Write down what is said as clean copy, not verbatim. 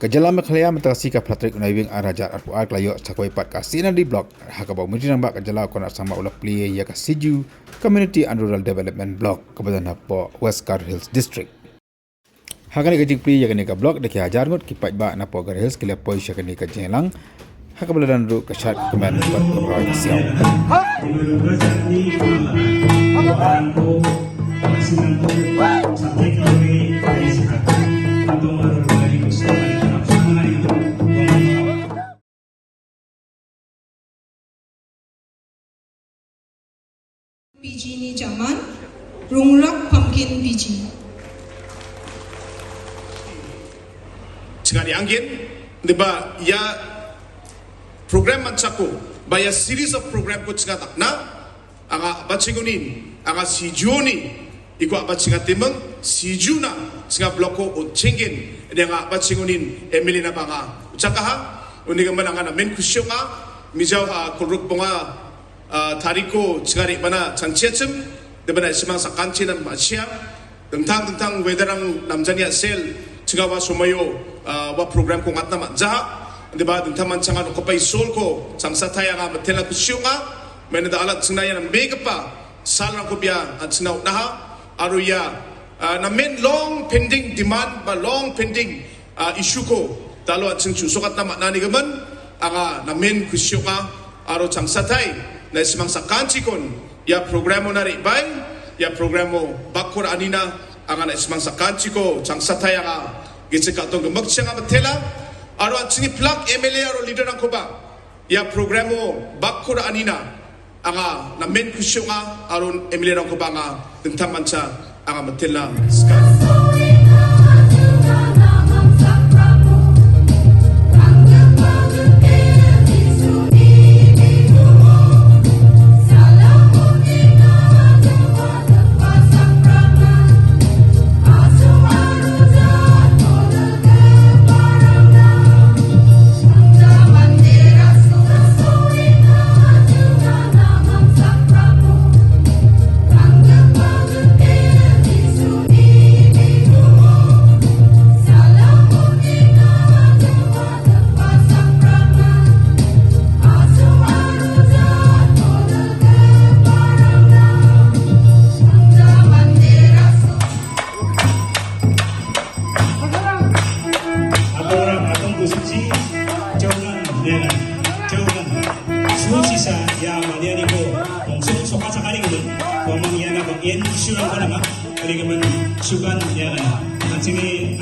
Kejalan Mekhlaya mentasi ka Platrik Unaibing Arajat Arpuar Kelayo Cakoi Pat ka Sinan di Blok Hakabau Mesti Nambak Kejalan Konak Sama Ulah Plie Ya ka Siju Community and Rural Development Block Kebadan Hapo West Gar Hills District. Hakani kajik plie ya kani ka blok deki hajar ngot ki pajba na po Gar Hills kila poi sya kani ka jelang hakabaladan ru ka syat kemen buat keroy siau. PG ni zaman Runglak Pumpkin PG. Dengan dianggit, diba ya program macako, ba ya series of program ko cakap tak na, anga bacingunin, anga si Juni, iko bacingat timeng si Juna, cakap bloko o cengin, dia anga bacingunin Emilina banga, cakap unik mana anga men kusyonga, mijau kuruk bunga tariko cakap mana canciacem, diba na semang sakancinan macam, tentang wedarang namjanya sel, cakap sumayo wa program ko ngatna matja diba dun taman changan ko pay sol ko sang sataya nga matela kusyunga men da alat sinaya ng bega pa salang ko biya at sinaw na aruya na men long pending demand ba long pending issue ko talo at sing sukat na manani gaman anga na men kusyunga aro sang satay na simang sakanci kon ya programo na ri bay ya programo bakur anina anga na simang sakanci ko sang sataya nga gitsika tong magsiya nga matela aro at sini plug MLA aro leader ng kuba ya programo bakura anina anga na men kusyo nga aro MLA ng kuba nga tentang mansa anga matela ska. Sisa ya malia ni ko kung suka sa kani gud kung mangyana ko yan sure ko naman kani gud sugan ya at sini